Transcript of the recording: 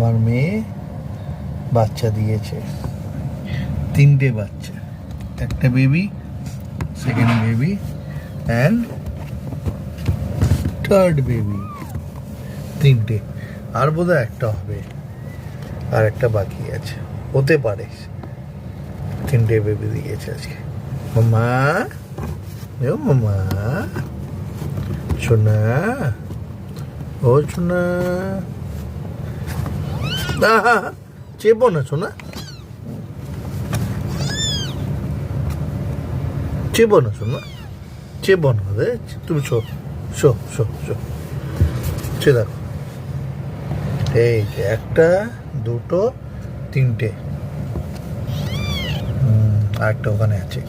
আমার মেয়ে বাচ্চা দিয়েছে, 3টে বাচ্চা, একটা baby, second baby and third baby, 3টে। আর বোধহয় একটা হবে, আর একটা বাকি আছে, হতে পারে। 3টে বেবি দিয়েছে আজকে। মামা, ও মামা, সোনা, ও সোনা, চেপো না সোনা, চেপো না সোনা, চেপো না রে, তুমি শো শো শো শো, সে দেখো, এই যে একটা, দুটো, 3টে, আরেকটা ওখানে আছে।